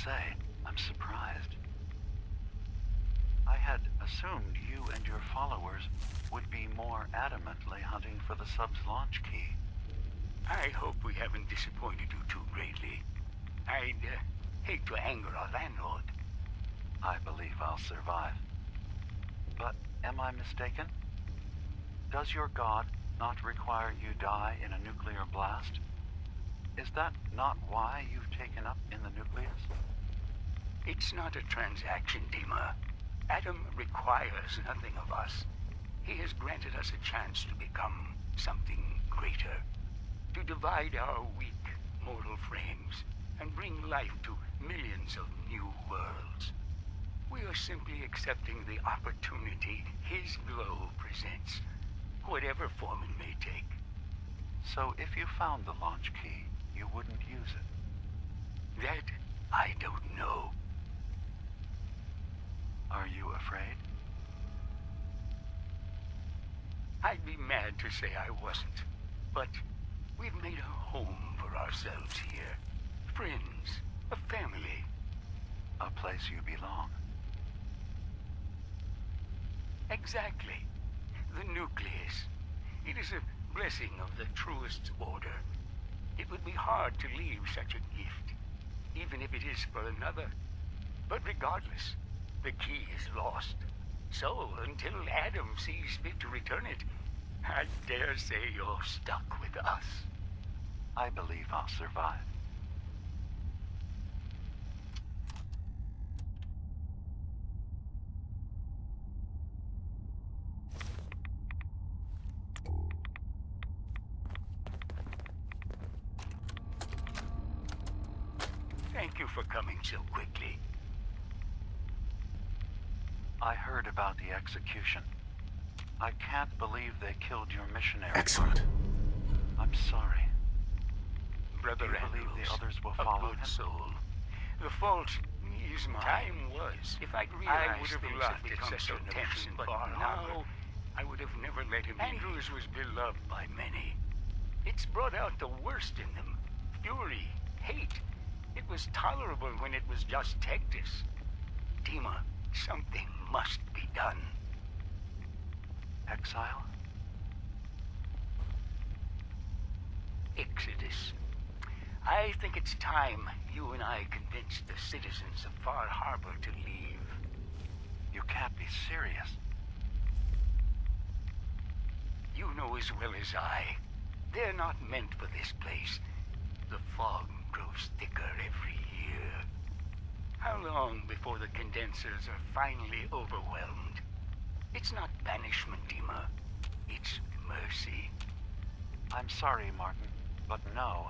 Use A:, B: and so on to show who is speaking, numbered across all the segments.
A: say, I'm surprised. I had assumed you and your followers would be more adamantly hunting for the sub's launch key.
B: I hope we haven't disappointed you too greatly. I'd hate to anger our landlord.
A: I believe I'll survive. But am I mistaken? Does your god not require you die in a nuclear blast? Is that not why you've taken up in the nucleus?
B: It's not a transaction, Dima. Adam requires nothing of us. He has granted us a chance to become something greater. To divide our weak, mortal frames and bring life to millions of new worlds. We are simply accepting the opportunity his glow presents, whatever form it may take.
A: So if you found the launch key, you wouldn't use it?
B: That I don't know.
A: Are you afraid?
B: I'd be mad to say I wasn't, but we've made a home for ourselves here. Friends, a family.
A: A place you belong.
B: Exactly. The nucleus. It is a blessing of the truest order. It would be hard to leave such a gift, even if it is for another. But regardless, the key is lost. So, until Adam sees fit to return it, I dare say you're stuck with us.
A: I believe I'll survive.
B: Thank you for coming so quickly.
A: I heard about the execution. I can't believe they killed your missionary.
C: Excellent.
A: I'm sorry.
B: Brother
A: Do you believe
B: Andrews,
A: the others will
B: a
A: follow
B: good
A: him?
B: soul. The fault is mine. Time was. If I'd realized I would have laughed at such a tense and far now, I would have never let him leave. Andrews was beloved by many. It's brought out the worst in them. Fury, hate. It was tolerable when it was just Tectus. Dima, something must be done.
A: Exile?
B: Exodus. I think it's time you and I convinced the citizens of Far Harbor to leave.
A: You can't be serious.
B: You know as well as I, they're not meant for this place. The fog grows thicker every year. How long before the condensers are finally overwhelmed? It's not banishment, Dima. It's mercy.
A: I'm sorry, Martin, but no.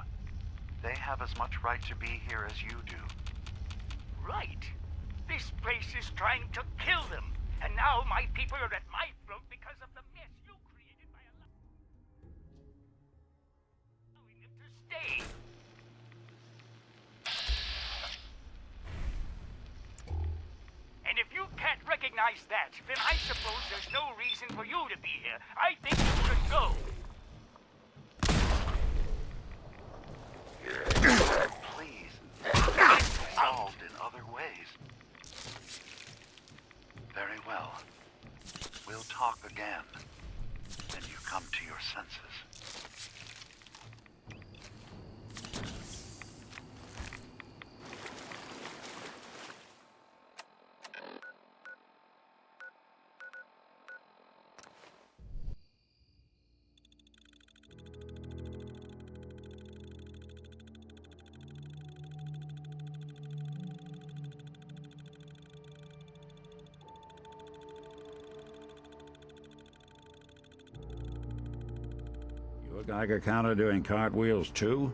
A: They have as much right to be here as you do.
B: Right. This place is trying to kill them. And now my people are at my throat because of the mess you created by allowing them to stay. And if you can't recognize that, then I suppose there's no reason for you to be here. I think you should go.
A: Please. Solved in other ways. Very well. We'll talk again when you come to your senses.
D: Your Geiger counter doing cartwheels too?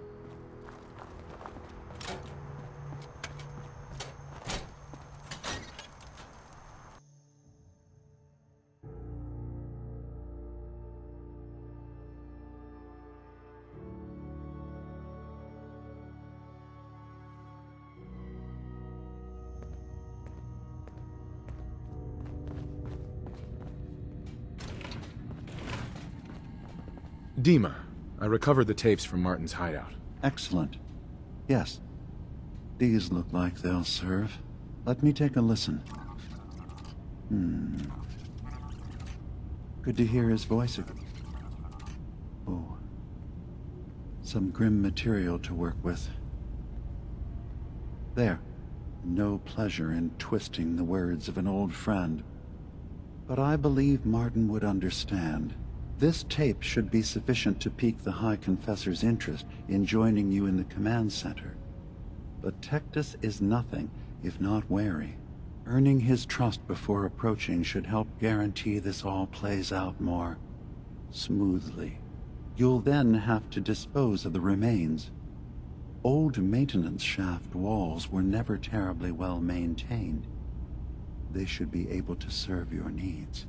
C: Dima, I recovered the tapes from Martin's hideout.
A: Excellent. Yes. These look like they'll serve. Let me take a listen. Good to hear his voice again. Oh. Some grim material to work with. There. No pleasure in twisting the words of an old friend. But I believe Martin would understand. This tape should be sufficient to pique the High Confessor's interest in joining you in the command center. But Tectus is nothing if not wary. Earning his trust before approaching should help guarantee this all plays out more smoothly. You'll then have to dispose of the remains. Old maintenance shaft walls were never terribly well maintained. They should be able to serve your needs.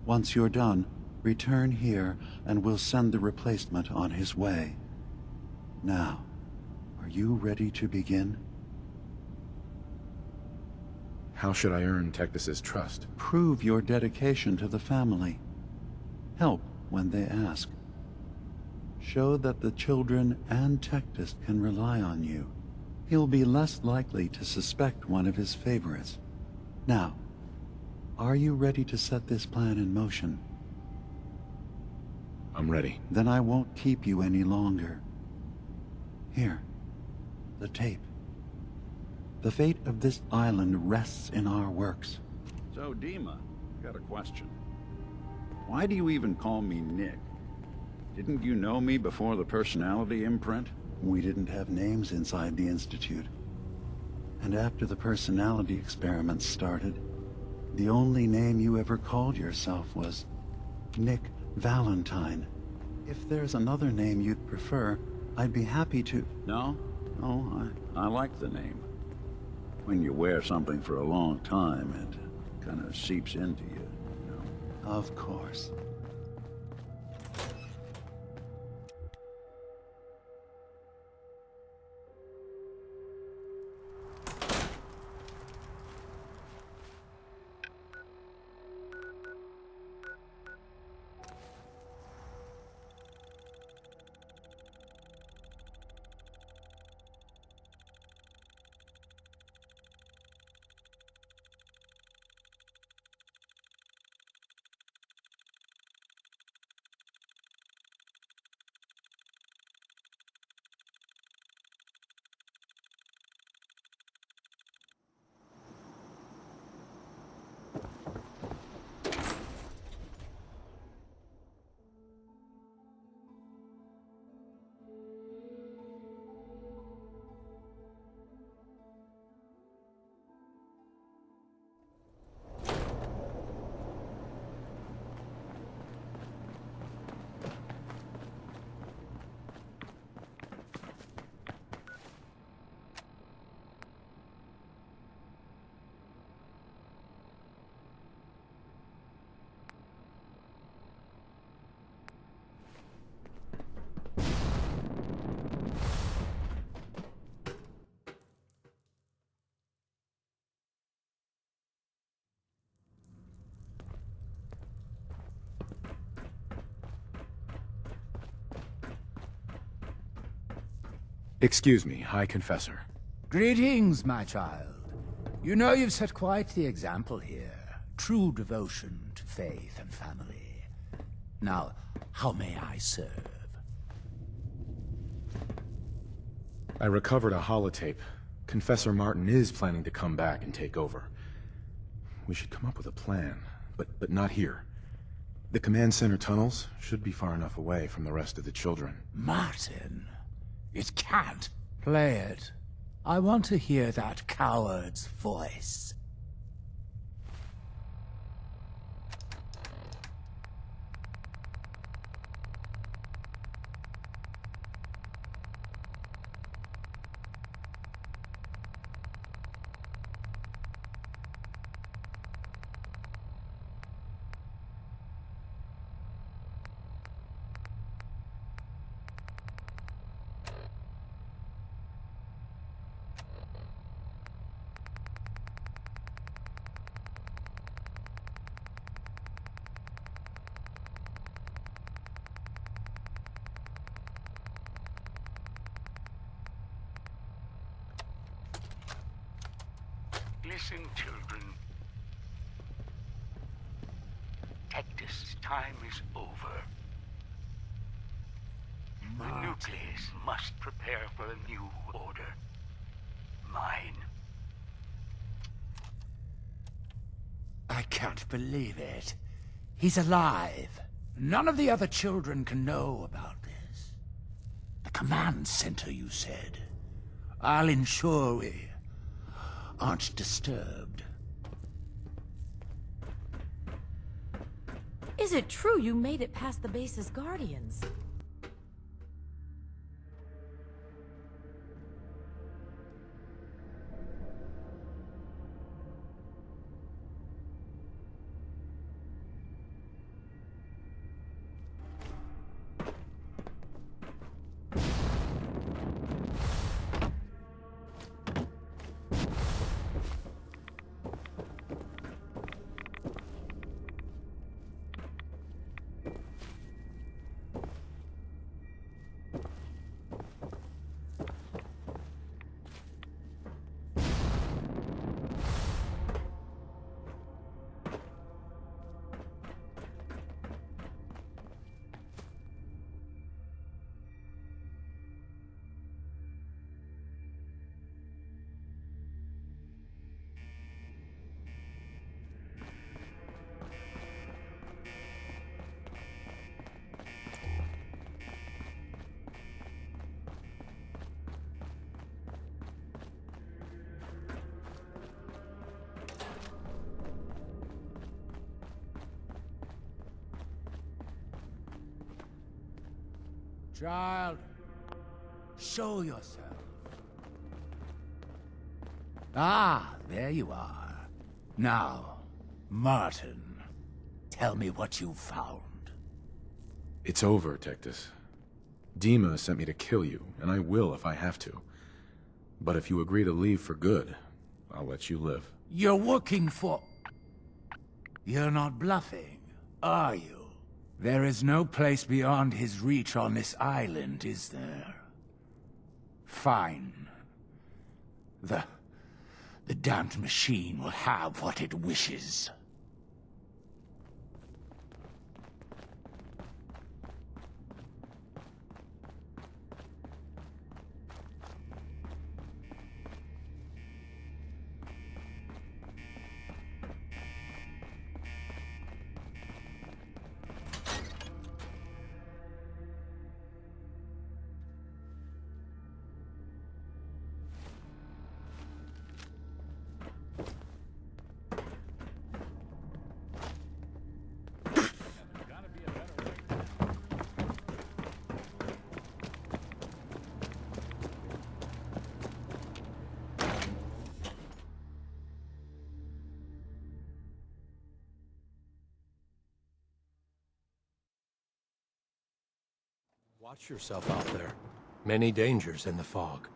A: Once you're done, return here and we'll send the replacement on his way. Now, are you ready to begin?
C: How should I earn Tectus's trust?
A: Prove your dedication to the family. Help when they ask. Show that the children and Tectus can rely on you. He'll be less likely to suspect one of his favorites. Now, are you ready to set this plan in motion?
C: I'm ready.
A: Then I won't keep you any longer. Here, the tape. The fate of this island rests in our works.
D: So, Dima, got a question. Why do you even call me Nick? Didn't you know me before the personality imprint?
A: We didn't have names inside the Institute. And after the personality experiments started, the only name you ever called yourself was Nick Valentine. If there's another name you'd prefer, I'd be happy to...
D: No, I like the name. When you wear something for a long time, it kind of seeps into you, you know?
A: Of course.
C: Excuse me, High Confessor.
B: Greetings, my child. You know you've set quite the example here. True devotion to faith and family. Now, how may I serve?
C: I recovered a holotape. Confessor Martin is planning to come back and take over. We should come up with a plan, but not here. The command center tunnels should be far enough away from the rest of the children.
B: Martin, it can't. Play it. I want to hear that coward's voice. Listen, children. Tectus, time is over. The nucleus must prepare for a new order. Mine.
E: I can't believe it. He's alive. None of the other children can know about this. The command center, you said. I'll ensure we aren't disturbed.
F: Is it true you made it past the base's guardians?
E: Child, show yourself. Ah, there you are. Now, Martin, tell me what you found.
C: It's over, Tectus. Dima sent me to kill you, and I will if I have to. But if you agree to leave for good, I'll let you live.
E: You're working for... You're not bluffing, are you? There is no place beyond his reach on this island, is there? Fine. The damned machine will have what it wishes.
G: Watch yourself out there. Many dangers in the fog.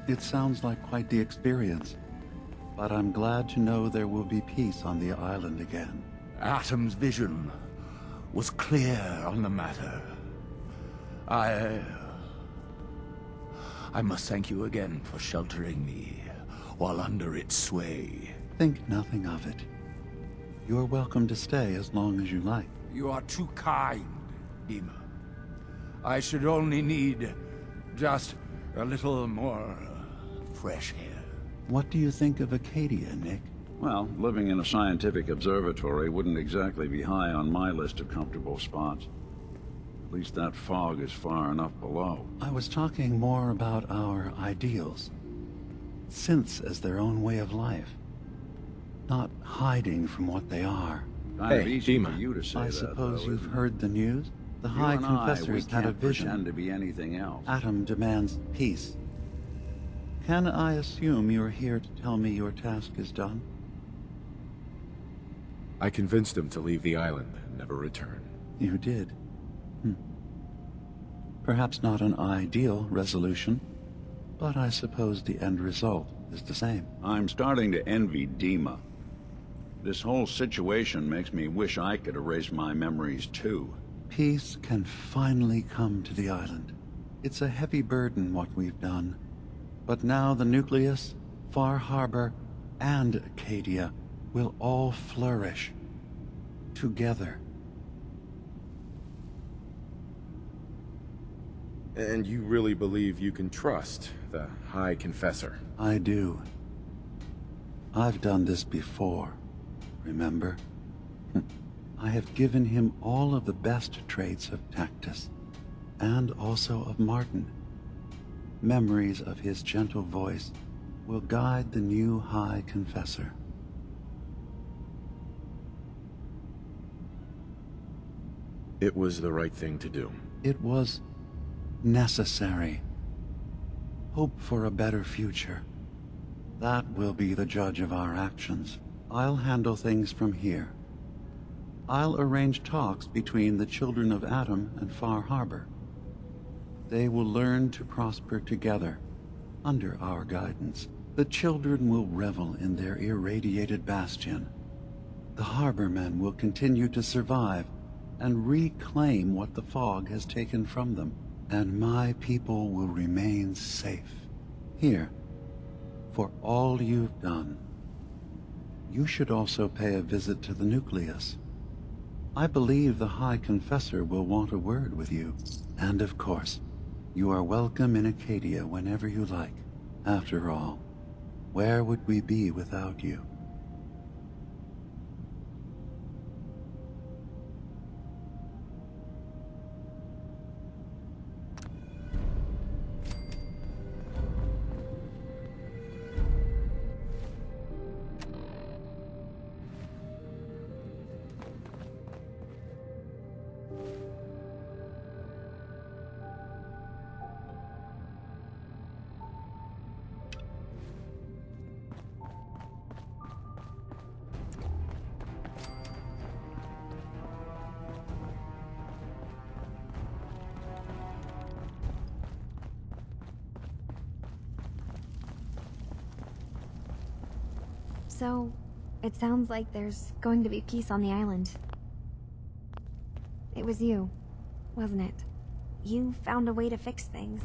A: It sounds like quite the experience, but I'm glad to know there will be peace on the island again.
E: Atom's vision was clear on the matter. I must thank you again for sheltering me while under its sway.
A: Think nothing of it. You're welcome to stay as long as you like.
E: You are too kind, Dima. I should only need just a little more fresh air.
A: What do you think of Acadia, Nick?
D: Well, living in a scientific observatory wouldn't exactly be high on my list of comfortable spots. At least that fog is far enough below.
H: I was talking more about our ideals. Synths as their own way of life. Not hiding from what they are.
D: Kind of
C: Hey,
D: easy for
C: Dima.
D: you to say
H: I
D: that,
H: suppose
D: though,
H: you've
D: isn't it?
H: heard the news? The
D: You
H: High
D: and I,
H: Confessors
D: we
H: had a
D: can't pretend
H: vision.
D: to be anything else.
H: Atom demands peace. Can I assume you're here to tell me your task is done?
C: I convinced him to leave the island and never return.
H: You did. Perhaps not an ideal resolution, but I suppose the end result is the same.
D: I'm starting to envy Dima. This whole situation makes me wish I could erase my memories too.
H: Peace can finally come to the island. It's a heavy burden what we've done. But now the Nucleus, Far Harbor, and Acadia will all flourish. Together.
C: And you really believe you can trust the High Confessor?
H: I do. I've done this before, remember? I have given him all of the best traits of Tactus, and also of Martin. Memories of his gentle voice will guide the new High Confessor.
C: It was the right thing to do.
H: It was necessary. Hope for a better future. That will be the judge of our actions. I'll handle things from here. I'll arrange talks between the children of Atom and Far Harbor. They will learn to prosper together, under our guidance. The children will revel in their irradiated bastion. The Harbormen will continue to survive and reclaim what the fog has taken from them. And my people will remain safe. Here, for all you've done. You should also pay a visit to the Nucleus. I believe the High Confessor will want a word with you. And of course, you are welcome in Acadia whenever you like. After all, where would we be without you?
I: So, it sounds like there's going to be peace on the island. It was you, wasn't it? You found a way to fix things.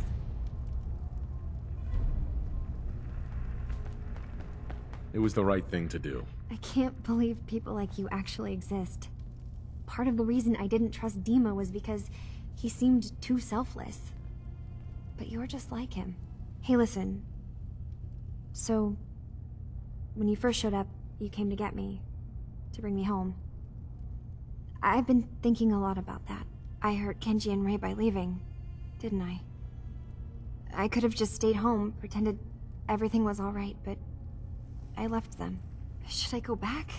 C: It was the right thing to do.
I: I can't believe people like you actually exist. Part of the reason I didn't trust Dima was because he seemed too selfless. But you're just like him. Hey, listen. So, when you first showed up, you came to get me. To bring me home. I've been thinking a lot about that. I hurt Kenji and Rei by leaving, didn't I? I could have just stayed home, pretended everything was alright, but I left them. Should I go back?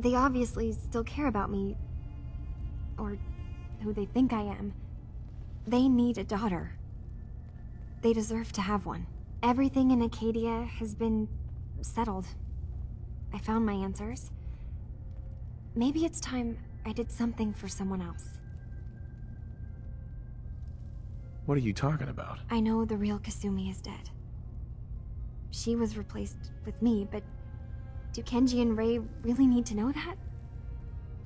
I: They obviously still care about me. Or who they think I am. They need a daughter. They deserve to have one. Everything in Acadia has been settled. I found my answers. Maybe it's time I did something for someone else.
C: What are you talking about?
I: I know the real Kasumi is dead. She was replaced with me, but do Kenji and Rei really need to know that?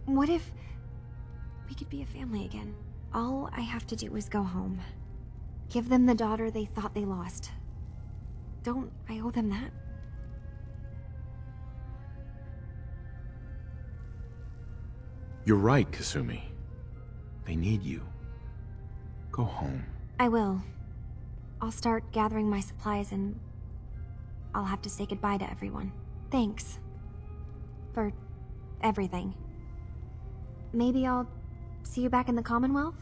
I: What if we could be a family again? All I have to do is go home. Give them the daughter they thought they lost. Don't I owe them that?
C: You're right, Kasumi. They need you. Go home.
I: I will. I'll start gathering my supplies and I'll have to say goodbye to everyone. Thanks. For everything. Maybe I'll see you back in the Commonwealth?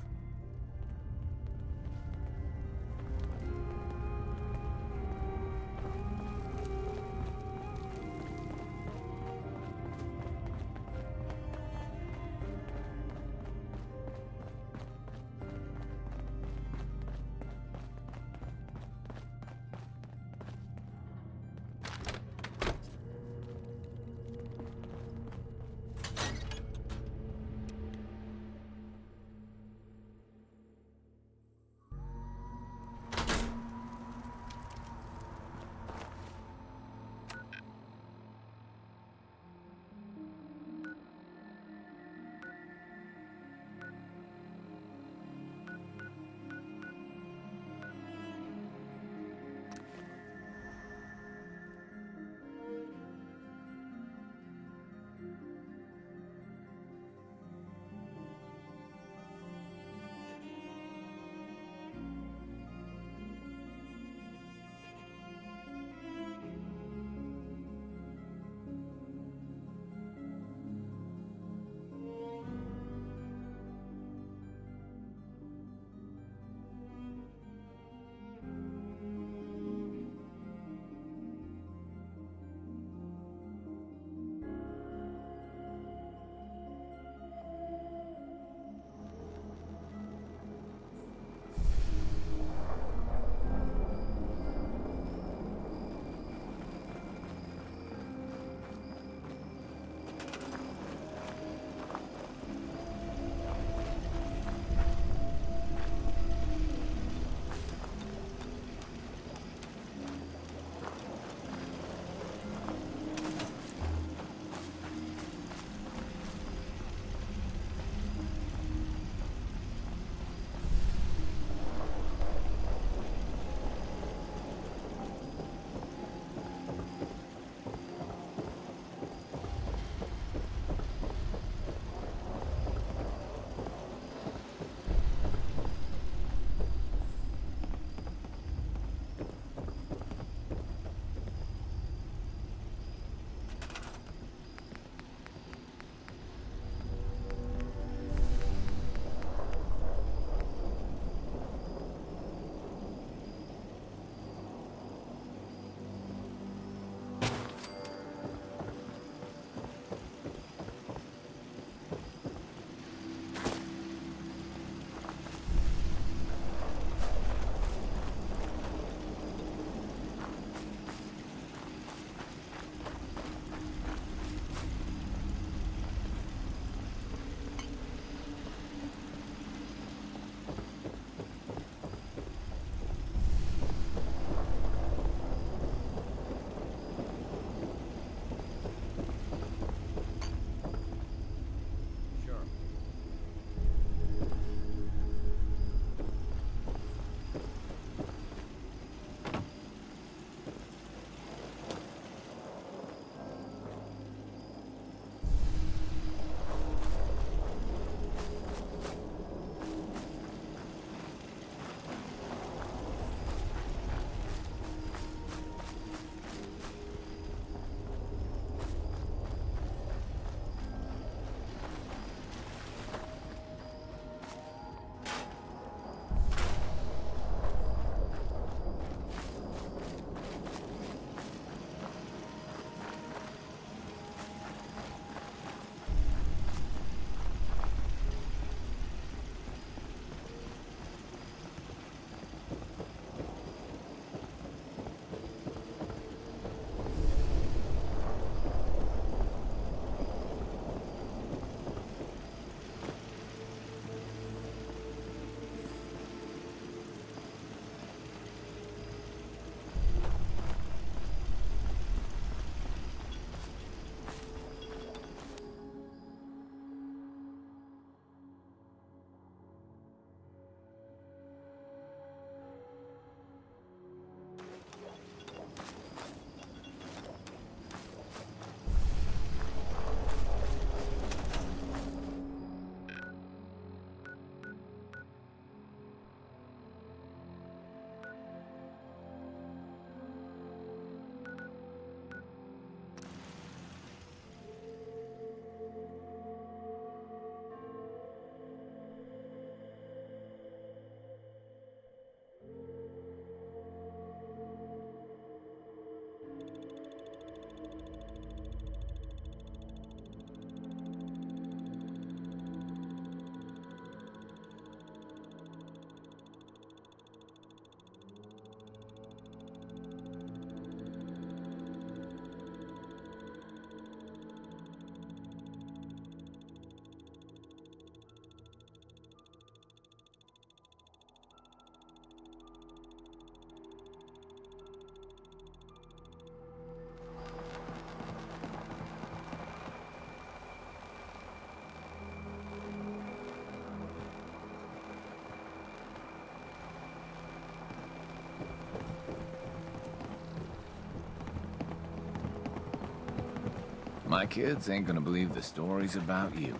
J: My kids ain't gonna believe the stories about you.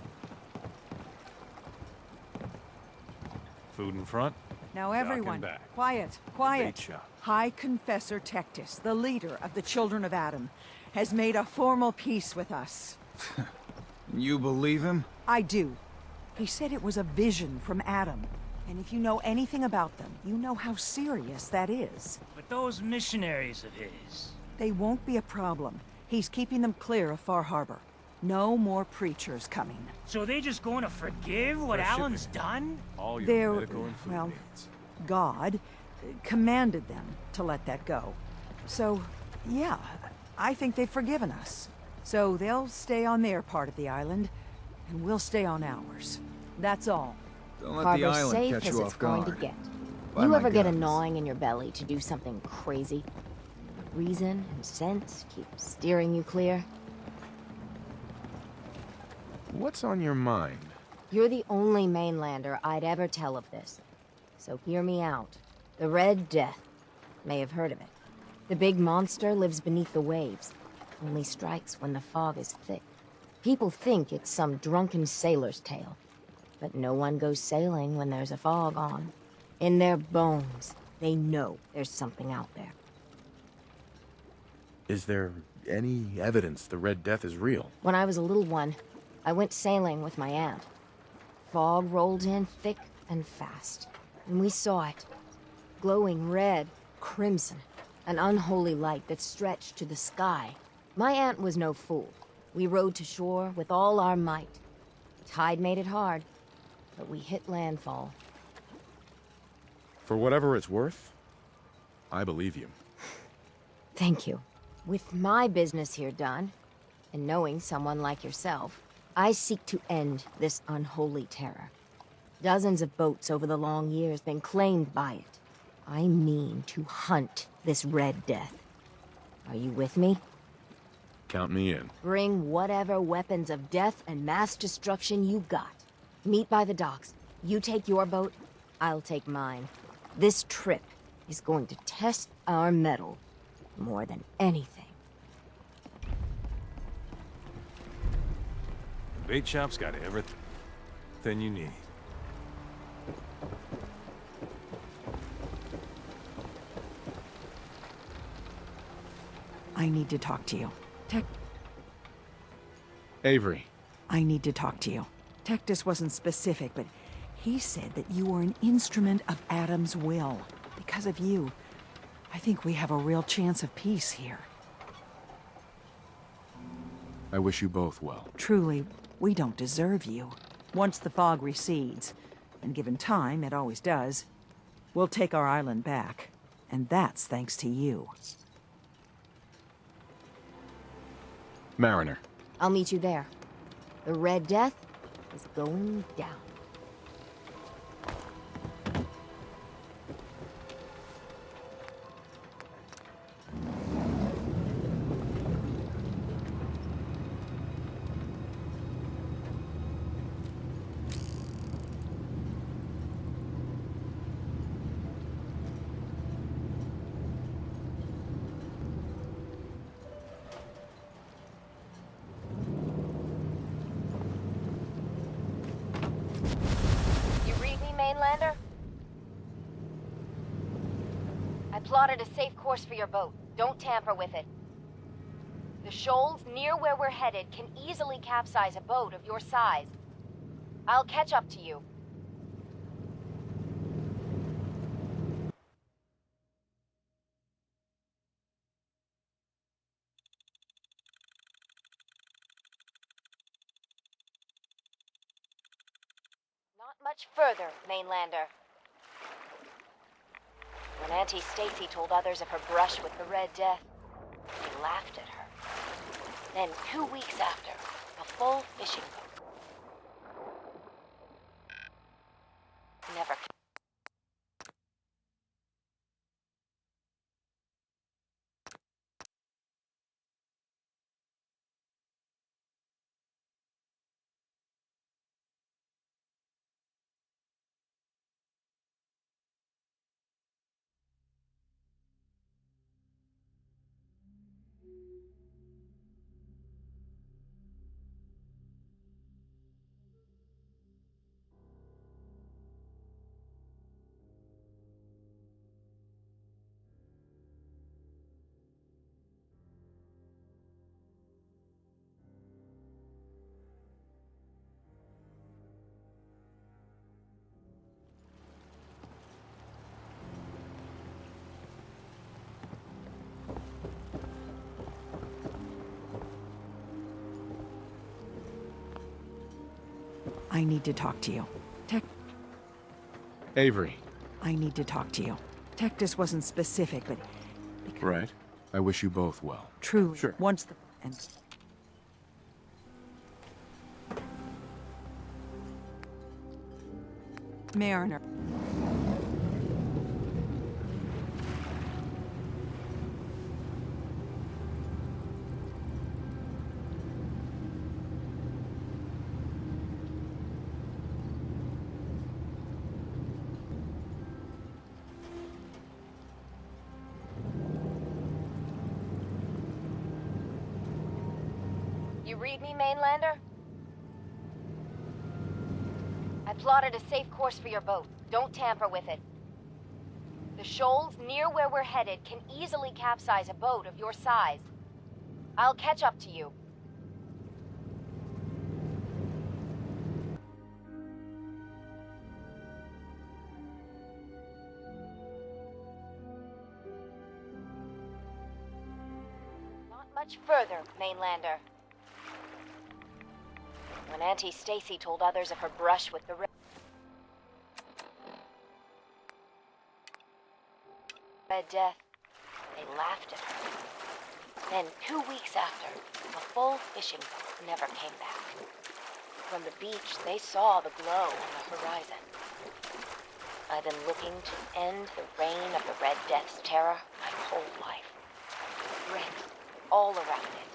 G: Food in front?
K: Now
G: Dock
K: everyone,
G: and back.
K: quiet,
G: Bait
K: quiet.
G: shop.
K: High Confessor Tectis, the leader of the Children of Adam, has made a formal peace with us.
J: You believe him?
K: I do. He said it was a vision from Adam. And if you know anything about them, you know how serious that is.
L: But those missionaries of his...
K: They won't be a problem. He's keeping them clear of Far Harbor. No more preachers coming.
L: So they just going to forgive what
G: Fresh
L: Alan's done?
G: All your
K: They're,
G: medical and food
K: well,
G: needs.
K: God commanded them to let that go. So, yeah, I think they've forgiven us. So they'll stay on their part of the island, and we'll stay on ours. That's all.
J: Don't let the
M: Harbor's
J: island
M: safe
J: catch
M: as
J: you
M: it's
J: off
M: going
J: guard.
M: to get.
J: By
M: You
J: my
M: ever get a
J: guns.
M: gnawing in your belly to do something crazy? But reason and sense keep steering you clear?
C: What's on your mind?
M: You're the only mainlander I'd ever tell of this. So hear me out. The Red Death. May have heard of it. The big monster lives beneath the waves. Only strikes when the fog is thick. People think it's some drunken sailor's tale. But no one goes sailing when there's a fog on. In their bones, they know there's something out there.
C: Is there any evidence the Red Death is real?
M: When I was a little one, I went sailing with my aunt. Fog rolled in thick and fast, and we saw it. Glowing red, crimson, an unholy light that stretched to the sky. My aunt was no fool. We rowed to shore with all our might. Tide made it hard, but we hit landfall.
C: For whatever it's worth, I believe you.
M: Thank you. With my business here done, and knowing someone like yourself, I seek to end this unholy terror. Dozens of boats over the long years been claimed by it. I mean to hunt this Red Death. Are you with me?
C: Count me in.
M: Bring whatever weapons of death and mass destruction you got. Meet by the docks. You take your boat, I'll take mine. This trip is going to test our mettle more than anything.
G: Bait shop's got everything you need.
K: I need to talk to you.
C: Avery.
K: I need to talk to you. Tectis wasn't specific, but he said that you were an instrument of Adam's will. Because of you, I think we have a real chance of peace here.
C: I wish you both well.
K: Truly, we don't deserve you. Once the fog recedes, and given time, it always does, we'll take our island back. And that's thanks to you.
C: Mariner.
M: I'll meet you there. The Red Death is going down. Mainlander? I plotted a safe course for your boat. Don't tamper with it. The shoals near where we're headed can easily capsize a boat of your size. I'll catch up to you. Not much further, Mainlander. When Auntie Stacy told others of her brush with the Red Death, they laughed at her. Then 2 weeks after, a full fishing boat. Never.
K: I need to talk to you.
C: Avery.
K: I need to talk to you. Tectus wasn't specific, but
C: Right. I wish you both well.
K: truly,
C: Sure.
K: once the... And Mariner.
M: You read me, Mainlander? I plotted a safe course for your boat. Don't tamper with it. The shoals near where we're headed can easily capsize a boat of your size. I'll catch up to you. Not much further, Mainlander. When Auntie Stacy told others of her brush with the Red Death, they laughed at her. Then 2 weeks after, a full fishing boat never came back. From the beach, they saw the glow on the horizon. I've been looking to end the reign of the Red Death's terror my whole life. Red all around it.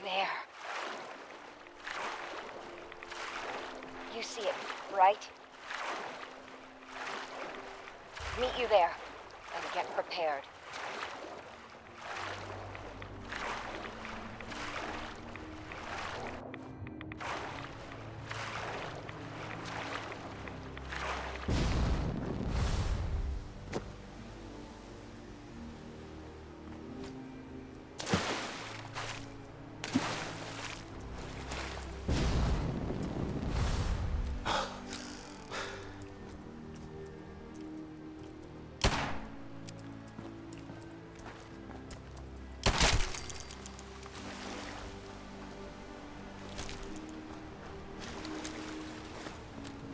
M: There. You see it, right? Meet you there, and get prepared.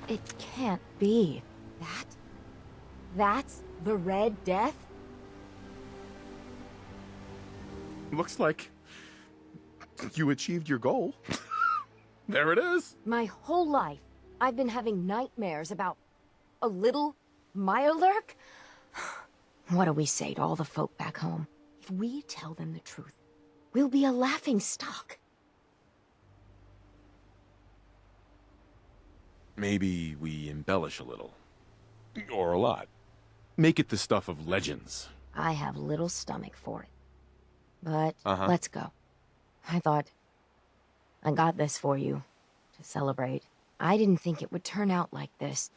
M: It can't be. That's the Red Death?
C: Looks like you achieved your goal. There it is.
M: My whole life, I've been having nightmares about a little Mirelurk? What do we say to all the folk back home? If we tell them the truth, we'll be a laughing stock.
C: Maybe we embellish a little. Or a lot. Make it the stuff of legends.
M: I have little stomach for it. But
C: Uh-huh.
M: let's go. I thought I got this for you to celebrate. I didn't think it would turn out like this.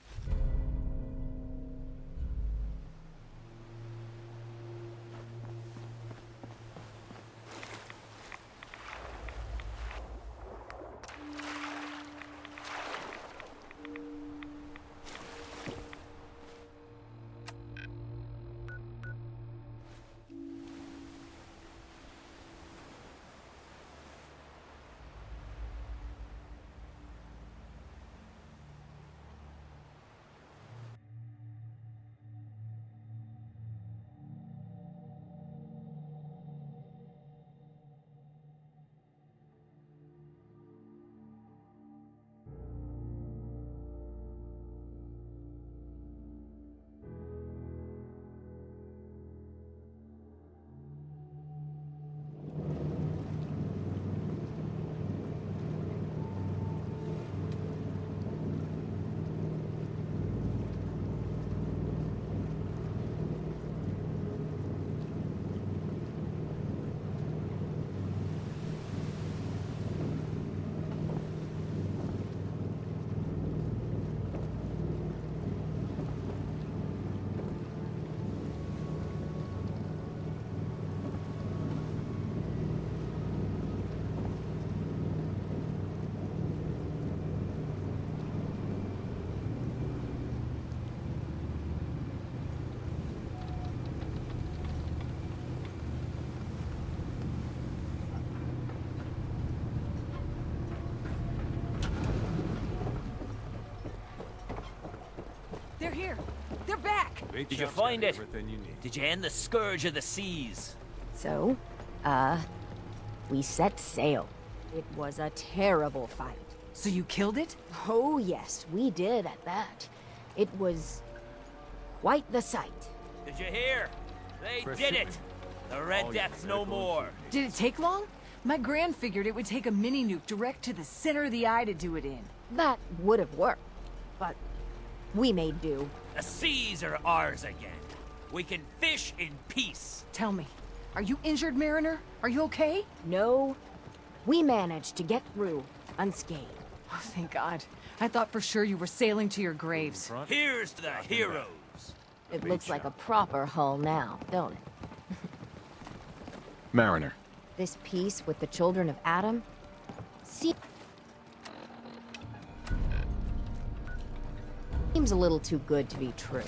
K: They're here! They're back!
N: Did you find it? Did you end the scourge of the seas?
M: So, we set sail. It was a terrible fight.
K: So you killed it?
M: Oh yes, we did at that. It was quite the sight.
N: Did you hear? They did it! The Red Death's no more.
K: Did it take long? My Gran figured it would take a mini-nuke direct to the center of the eye to do it in.
M: That would have worked, but we made do.
N: The seas are ours again. We can fish in peace.
K: Tell me, are you injured, Mariner? Are you okay?
M: No, we managed to get through unscathed.
K: Oh, thank God. I thought for sure you were sailing to your graves.
N: Here's to the heroes.
M: It looks like a proper hull now, don't it?
C: Mariner.
M: This piece with the children of Adam seems a little too good to be true.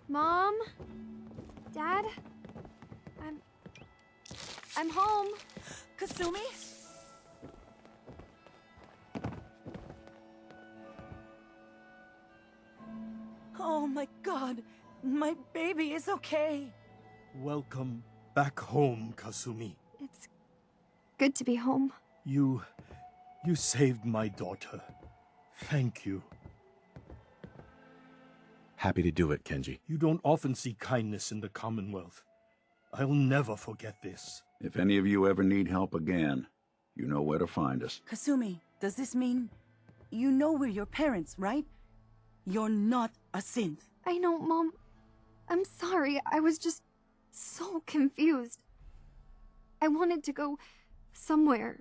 I: Mom? Dad? I'm home.
K: Kasumi? Oh my God. My baby is okay.
O: Welcome back home, Kasumi.
I: It's good to be home.
O: You saved my daughter. Thank you.
C: Happy to do it, Kenji.
O: You don't often see kindness in the Commonwealth. I'll never forget this.
D: If any of you ever need help again, you know where to find us.
K: Kasumi, does this mean you know we're your parents, right? You're not a synth.
I: I know, Mom. I'm sorry. I was just so confused. I wanted to go somewhere.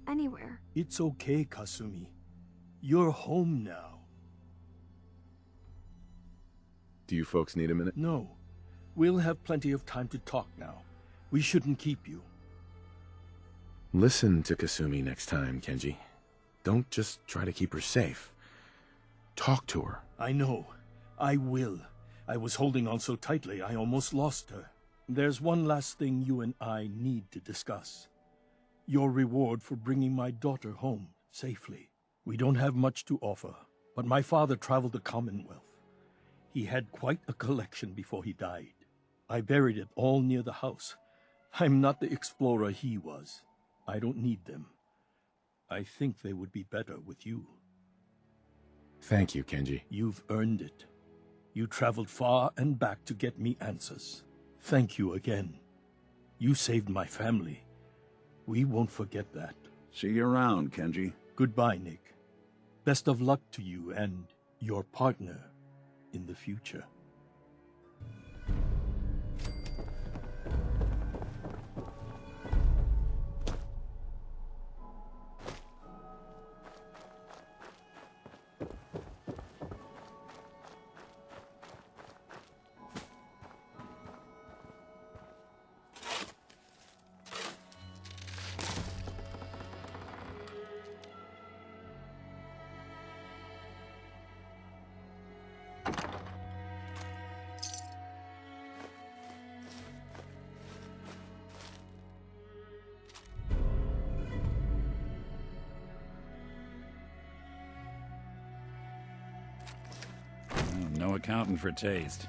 I: Anywhere.
O: It's okay, Kasumi. You're home now.
C: Do you folks need a minute?
O: No. We'll have plenty of time to talk now. We shouldn't keep you.
C: Listen to Kasumi next time, Kenji. Don't just try to keep her safe. Talk to her.
O: I know. I will. I was holding on so tightly I almost lost her. There's one last thing you and I need to discuss. Your reward for bringing my daughter home safely. We don't have much to offer, but my father traveled the Commonwealth. He had quite a collection before he died. I buried it all near the house. I'm not the explorer he was. I don't need them. I think they would be better with you.
C: Thank you, Kenji.
O: You've earned it. You traveled far and back to get me answers. Thank you again. You saved my family. We won't forget that.
D: See you around, Kenji.
O: Goodbye, Nick. Best of luck to you and your partner in the future.
P: Well, no accounting for taste.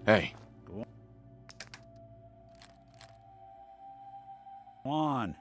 C: Hey.
P: Go on.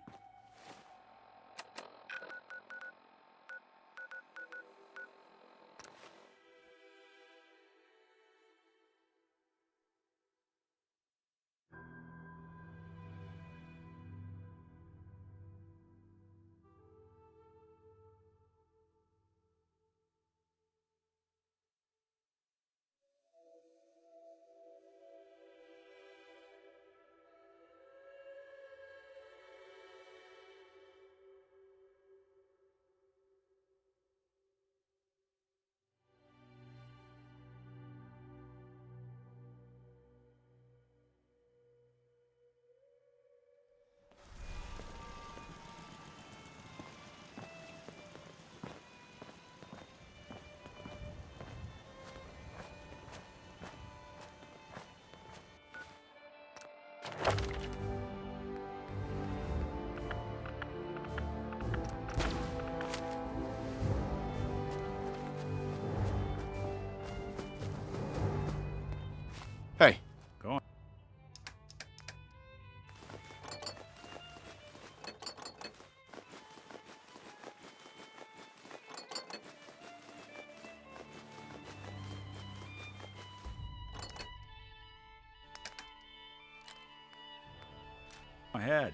C: Hey.
P: Go on. Go ahead.